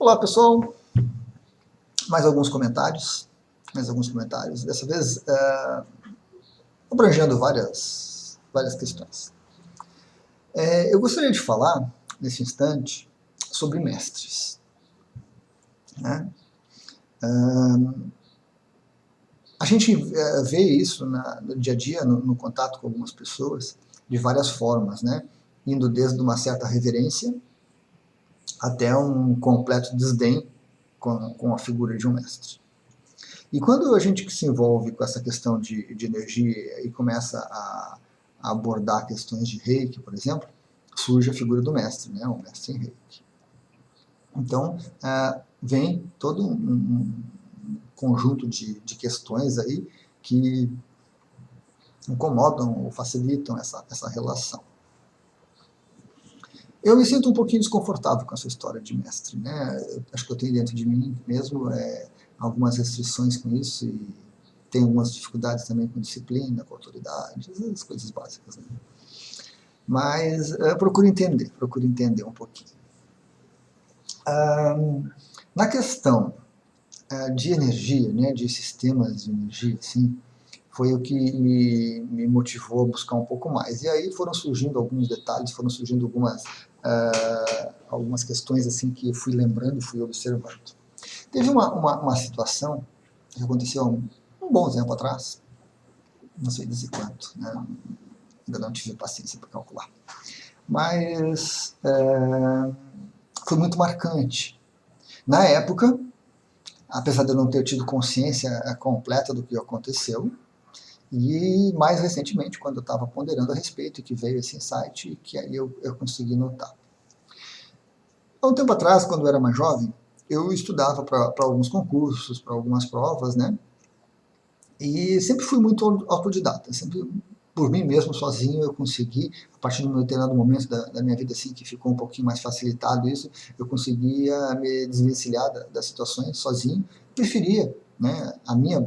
Olá, pessoal. Mais alguns comentários. Dessa vez, abrangendo várias questões. Eu gostaria de falar, nesse instante, sobre mestres. Né? A gente vê isso no dia a dia, no contato com algumas pessoas, de várias formas, né? Indo desde uma certa reverência até um completo desdém com a figura de um mestre. E quando a gente se envolve com essa questão de energia e começa a abordar questões de reiki, por exemplo, surge a figura do mestre, né? O mestre em reiki. Então, vem todo um conjunto de questões aí que incomodam ou facilitam essa relação. Eu me sinto um pouquinho desconfortável com essa história de mestre, né? Acho que eu tenho dentro de mim mesmo algumas restrições com isso e tenho algumas dificuldades também com disciplina, com autoridade, as coisas básicas. Né? Mas procuro entender um pouquinho. Na questão de energia, né, de sistemas de energia, assim, foi o que me motivou a buscar um pouco mais. E aí foram surgindo alguns detalhes, foram surgindo algumas questões assim que eu fui lembrando, fui observando. Teve uma situação que aconteceu um bom tempo atrás, não sei dizer quanto, né? Ainda não tive paciência para calcular, mas foi muito marcante. Na época, apesar de eu não ter tido consciência completa do que aconteceu, e mais recentemente, quando eu estava ponderando a respeito, e que veio esse insight, que aí eu consegui notar. Há um tempo atrás, quando eu era mais jovem, eu estudava para alguns concursos, para algumas provas, né? E sempre fui muito autodidata, sempre por mim mesmo, sozinho, eu consegui, a partir de um determinado momento da minha vida, assim, que ficou um pouquinho mais facilitado isso, eu conseguia me desvencilhar das situações sozinho, preferia, né, a minha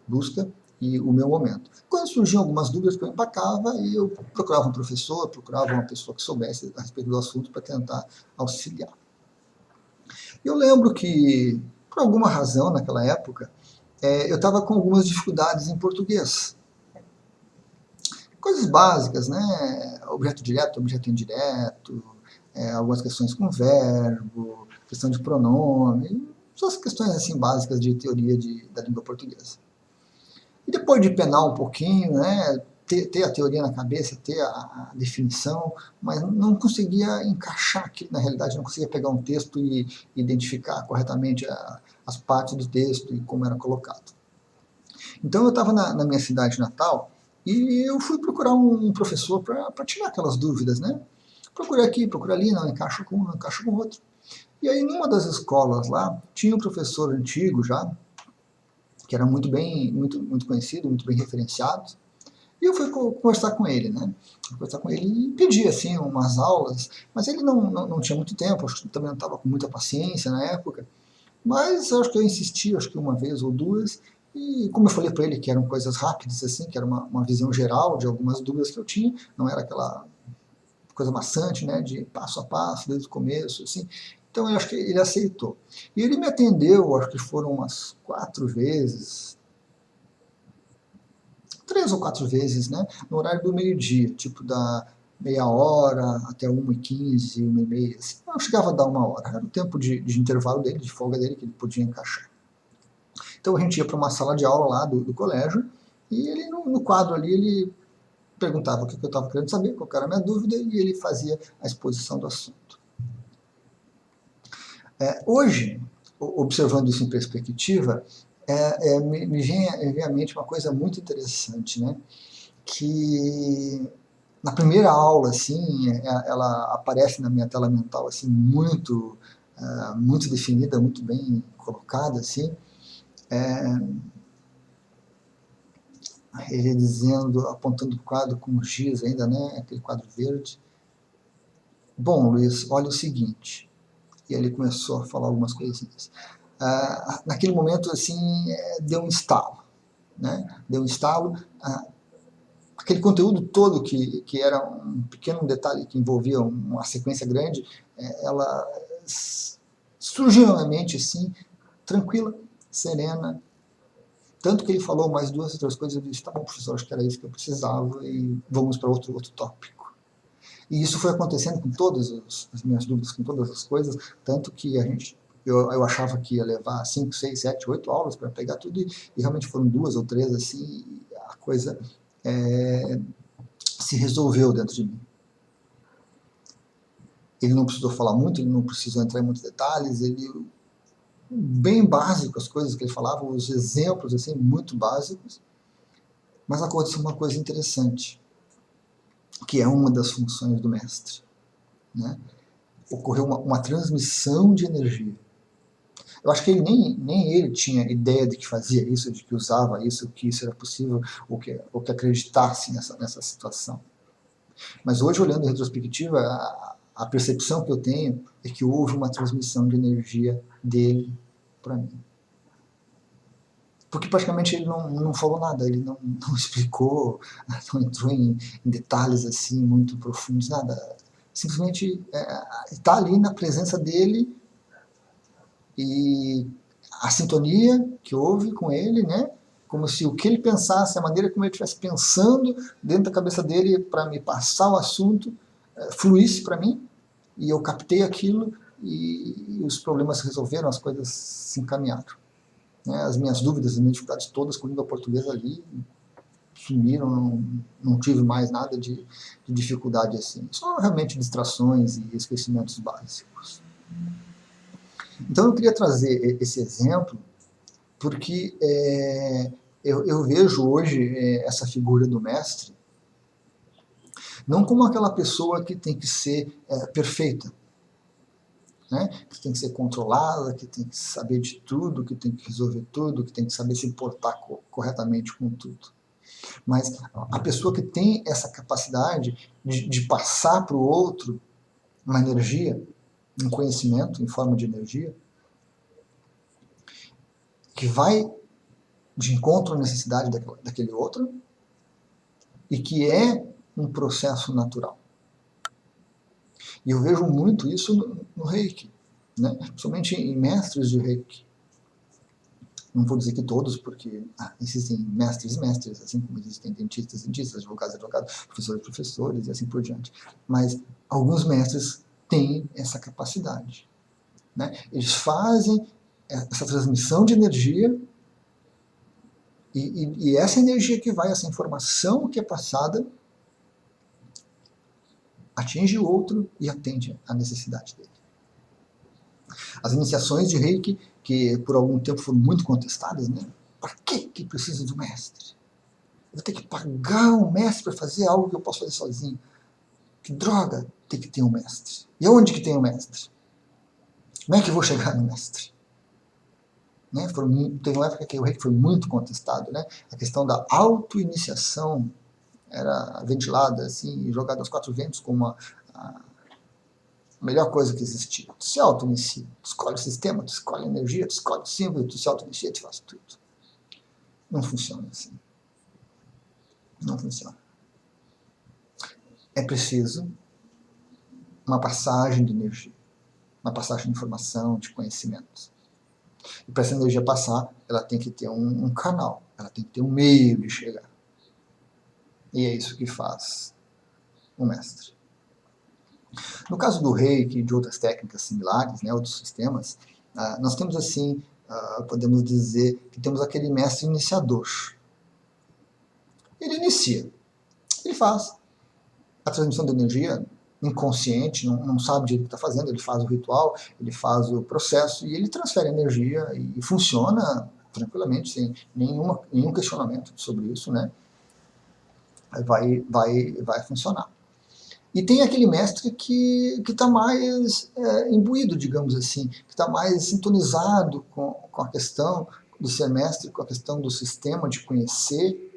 busca e o meu momento. Quando surgiam algumas dúvidas que eu empacava, eu procurava um professor, procurava uma pessoa que soubesse a respeito do assunto para tentar auxiliar. Eu lembro que, por alguma razão, naquela época, eu estava com algumas dificuldades em português. Coisas básicas, né? Objeto direto, objeto indireto, algumas questões com verbo, questão de pronome, essas questões assim básicas de teoria da língua portuguesa. E depois de penar um pouquinho, né, ter a teoria na cabeça, ter a definição, mas não conseguia encaixar aquilo na realidade, não conseguia pegar um texto e identificar corretamente as partes do texto e como era colocado. Então eu estava na minha cidade natal e eu fui procurar um professor para tirar aquelas dúvidas, né? Procurei aqui, procurei ali, não encaixa com um, não encaixa com outro. E aí numa das escolas lá, tinha um professor antigo já, que era muito conhecido, muito bem referenciado, e eu fui conversar com ele, né? Conversar com ele e pedi, assim, umas aulas, mas ele não tinha muito tempo, acho que também não estava com muita paciência na época, mas acho que eu insisti, acho que uma vez ou duas, e como eu falei para ele que eram coisas rápidas, assim, que era uma visão geral de algumas dúvidas que eu tinha, não era aquela coisa maçante, né, de passo a passo, desde o começo, assim. Então eu acho que ele aceitou. E ele me atendeu, acho que foram umas 4 vezes, 3 ou 4 vezes, né, no horário do meio-dia, tipo da meia hora até 1h15, 1h30, assim. Não chegava a dar 1 hora, era o tempo de intervalo dele, de folga dele, que ele podia encaixar. Então a gente ia para uma sala de aula lá do colégio, e ele no quadro ali, ele perguntava o que eu estava querendo saber, qual era a minha dúvida, e ele fazia a exposição do assunto. Hoje, observando isso em perspectiva, me vem à mente uma coisa muito interessante, né? Que na primeira aula, assim, ela aparece na minha tela mental assim, muito definida, muito bem colocada, assim, ele dizendo, apontando o quadro com o giz ainda, né, aquele quadro verde. Bom, Luiz, olha o seguinte. E ele começou a falar algumas coisinhas. Naquele momento, assim, deu um estalo, né? Deu um estalo. Aquele conteúdo todo que era um pequeno detalhe que envolvia uma sequência grande, ela surgiu na minha mente, assim, tranquila, serena. Tanto que ele falou mais duas outras coisas, eu disse, tá bom, professor, acho que era isso que eu precisava e vamos para outro tópico. E isso foi acontecendo com todas as minhas dúvidas, com todas as coisas, tanto que eu achava que ia levar 5, 6, 7, 8 aulas para pegar tudo, e realmente foram 2 ou 3, assim, e a coisa se resolveu dentro de mim. Ele não precisou falar muito, ele não precisou entrar em muitos detalhes, ele bem básico as coisas que ele falava, os exemplos assim muito básicos, mas aconteceu uma coisa interessante, que é uma das funções do mestre, né? Ocorreu uma transmissão de energia. Eu acho que ele nem ele tinha ideia de que fazia isso, de que usava isso, que isso era possível, ou que acreditasse nessa situação. Mas hoje, olhando em retrospectiva, a percepção que eu tenho é que houve uma transmissão de energia dele para mim. Porque praticamente ele não falou nada, ele não explicou, não entrou em detalhes assim muito profundos, nada. Simplesmente está ali na presença dele e a sintonia que houve com ele, né? Como se o que ele pensasse, a maneira como ele estivesse pensando dentro da cabeça dele para me passar o assunto, fluísse para mim, e eu captei aquilo e os problemas se resolveram, as coisas se encaminharam. Né? As minhas dúvidas, as minhas dificuldades todas com a língua portuguesa ali sumiram, não tive mais nada de dificuldade assim. Só realmente distrações e esquecimentos básicos. Então eu queria trazer esse exemplo porque eu vejo hoje essa figura do mestre não como aquela pessoa que tem que ser perfeita, né? Que tem que ser controlada, que tem que saber de tudo, que tem que resolver tudo, que tem que saber se portar corretamente com tudo. Mas a pessoa que tem essa capacidade de passar para o outro uma energia, um conhecimento em forma de energia, que vai de encontro à necessidade daquele outro e que é um processo natural. E eu vejo muito isso no Reiki, né? Principalmente em mestres de Reiki. Não vou dizer que todos, porque existem mestres e mestres, assim como existem dentistas, advogados, professores e assim por diante. Mas alguns mestres têm essa capacidade, né? Eles fazem essa transmissão de energia e essa energia que vai, essa informação que é passada, atinge o outro e atende à necessidade dele. As iniciações de Reiki, que por algum tempo foram muito contestadas, né? Para que precisa do mestre? Eu vou ter que pagar um mestre para fazer algo que eu posso fazer sozinho. Que droga tem que ter um mestre. E onde que tem um mestre? Como é que eu vou chegar no mestre? Né? Teve uma época que o Reiki foi muito contestado, né? A questão da auto-iniciação era ventilada, assim, jogada aos 4 ventos como a melhor coisa que existia. Tu se auto-inicia, tu escolhe o sistema, tu escolhe a energia, tu escolhe o símbolo, tu se auto-inicia, tu faz tudo. Não funciona assim. Não funciona. É preciso uma passagem de energia, uma passagem de informação, de conhecimento. E para essa energia passar, ela tem que ter um canal, ela tem que ter um meio de chegar. E é isso que faz o mestre. No caso do Reiki e de outras técnicas similares, né, outros sistemas, nós temos assim, podemos dizer que temos aquele mestre iniciador. Ele inicia, ele faz a transmissão de energia inconsciente, não sabe direito o que está fazendo, ele faz o ritual, ele faz o processo e ele transfere energia e funciona tranquilamente, sem nenhum questionamento sobre isso, né? Vai funcionar. E tem aquele mestre que está mais imbuído, digamos assim, que está mais sintonizado com a questão do ser mestre, com a questão do sistema, de conhecer,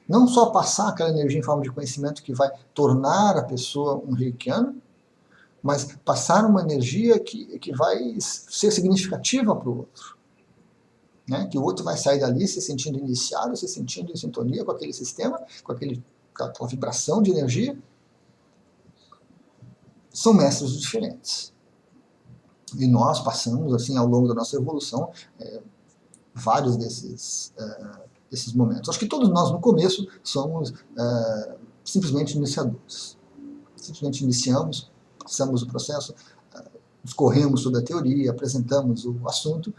não só passar aquela energia em forma de conhecimento que vai tornar a pessoa um reikiano, mas passar uma energia que vai ser significativa para o outro. Né? Que o outro vai sair dali se sentindo iniciado, se sentindo em sintonia com aquele sistema, com aquela vibração de energia. São mestres diferentes. E nós passamos, assim, ao longo da nossa evolução, vários desses momentos. Acho que todos nós, no começo, somos simplesmente iniciadores. Simplesmente iniciamos, passamos o processo, discorremos sobre a teoria, apresentamos o assunto,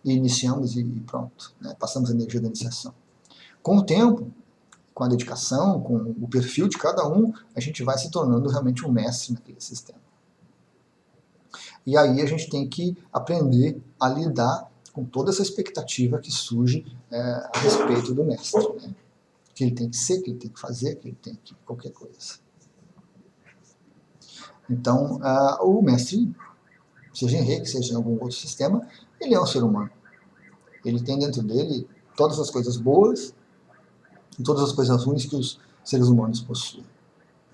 e iniciamos e pronto, né? Passamos a energia da iniciação. Com o tempo, com a dedicação, com o perfil de cada um, a gente vai se tornando realmente um mestre naquele sistema. E aí a gente tem que aprender a lidar com toda essa expectativa que surge a respeito do mestre, né? Que ele tem que ser, que ele tem que fazer, que ele tem que qualquer coisa. Então, o mestre, seja em Reiki, seja em algum outro sistema, ele é um ser humano. Ele tem dentro dele todas as coisas boas e todas as coisas ruins que os seres humanos possuem.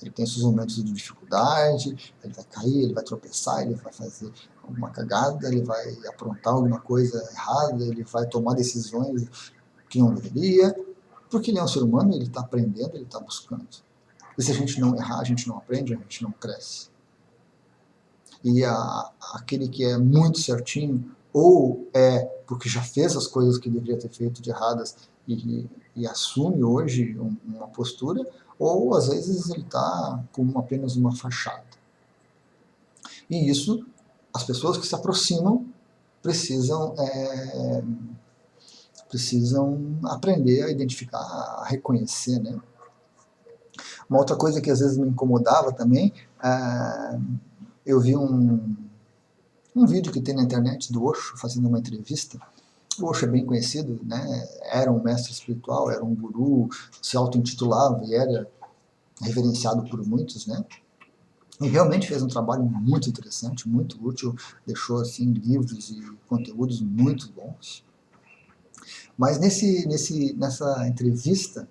Ele tem seus momentos de dificuldade, ele vai cair, ele vai tropeçar, ele vai fazer alguma cagada, ele vai aprontar alguma coisa errada, ele vai tomar decisões que não deveria, porque ele é um ser humano, ele está aprendendo, ele está buscando. E se a gente não errar, a gente não aprende, a gente não cresce. E aquele que é muito certinho, ou porque já fez as coisas que deveria ter feito de erradas e assume hoje uma postura, ou às vezes ele está com apenas uma fachada. E isso, as pessoas que se aproximam precisam aprender a identificar, a reconhecer, né? Uma outra coisa que às vezes me incomodava também, eu vi um vídeo que tem na internet do Osho fazendo uma entrevista. O Osho é bem conhecido, né? Era um mestre espiritual, era um guru, se auto-intitulava e era reverenciado por muitos, né? E realmente fez um trabalho muito interessante, muito útil, deixou assim livros e conteúdos muito bons. Mas nessa entrevista,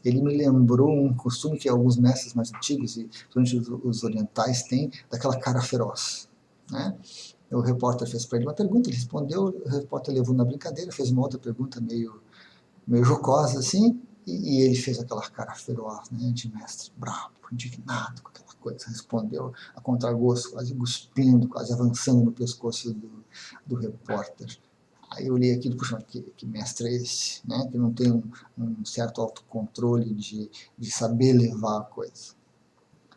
ele me lembrou um costume que alguns mestres mais antigos, e principalmente os orientais, têm, daquela cara feroz, né? O repórter fez para ele uma pergunta, ele respondeu, o repórter levou na brincadeira, fez uma outra pergunta meio jocosa assim, e ele fez aquela cara feroz, né, de mestre bravo, indignado com aquela coisa, respondeu a contragosto, quase cuspindo, quase avançando no pescoço do repórter. Aí eu olhei aquilo, puxa, que mestre é esse, né? Que não tem um certo autocontrole de saber levar a coisa.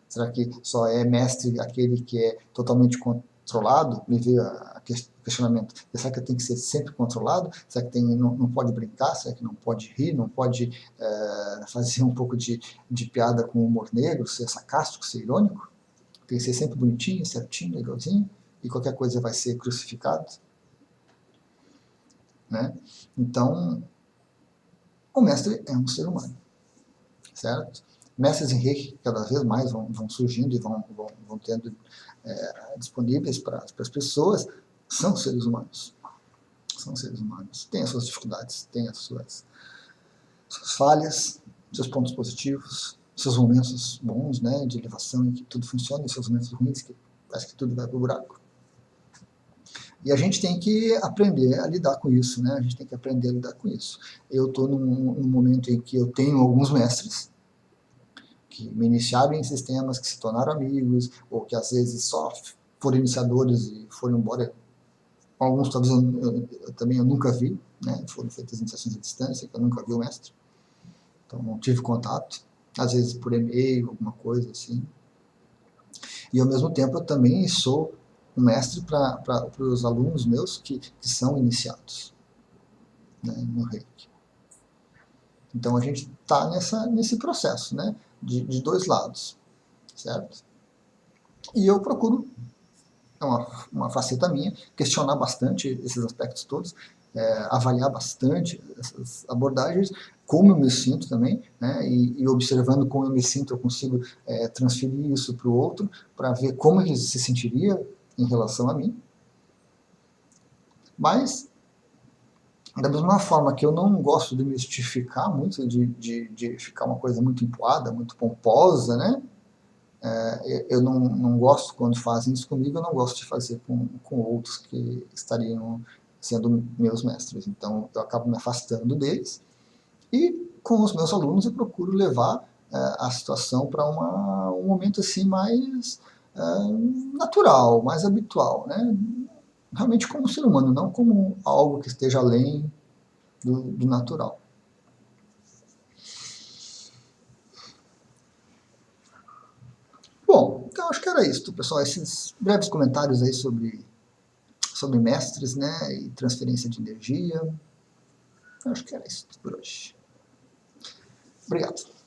Será que só é mestre aquele que é totalmente controlado? Me veio a questionamento. Será que tem que ser sempre controlado? Será que não pode brincar? Será que não pode rir? Não pode fazer um pouco de piada com humor negro? Ser sarcástico, ser irônico? Tem que ser sempre bonitinho, certinho, legalzinho? E qualquer coisa vai ser crucificado? Né? Então, o mestre é um ser humano, certo? Mestres em Reiki cada vez mais vão surgindo e vão tendo disponíveis para as pessoas, são seres humanos. São seres humanos. Tem as suas dificuldades, tem as suas falhas, seus pontos positivos, seus momentos bons, né, de elevação em que tudo funciona, e seus momentos ruins que parece que tudo vai para o buraco. E a gente tem que aprender a lidar com isso, né? A gente tem que aprender a lidar com isso. Eu estou num momento em que eu tenho alguns mestres que me iniciaram em sistemas, que se tornaram amigos, ou que às vezes só foram iniciadores e foram embora. Alguns talvez eu nunca vi, né? Foram feitas iniciações à distância, que eu nunca vi o mestre. Então não tive contato, às vezes por e-mail, alguma coisa assim. E ao mesmo tempo eu também sou um mestre para os alunos meus que são iniciados, né, no Reiki. Então a gente está nesse processo, né, de dois lados, certo? E eu procuro, é uma faceta minha, questionar bastante esses aspectos todos, avaliar bastante essas abordagens, como eu me sinto também, né, e observando como eu me sinto, eu consigo transferir isso para o outro, para ver como ele se sentiria em relação a mim. Mas, da mesma forma que eu não gosto de mistificar muito, de ficar uma coisa muito empoada, muito pomposa, né? Eu não gosto quando fazem isso comigo, eu não gosto de fazer com outros que estariam sendo meus mestres. Então, eu acabo me afastando deles. E, com os meus alunos, eu procuro levar a situação para um momento assim mais natural, mais habitual, né? Realmente como ser humano, não como algo que esteja além do natural. Bom, então acho que era isso, pessoal. Esses breves comentários aí sobre mestres, né, e transferência de energia. Acho que era isso por hoje. Obrigado.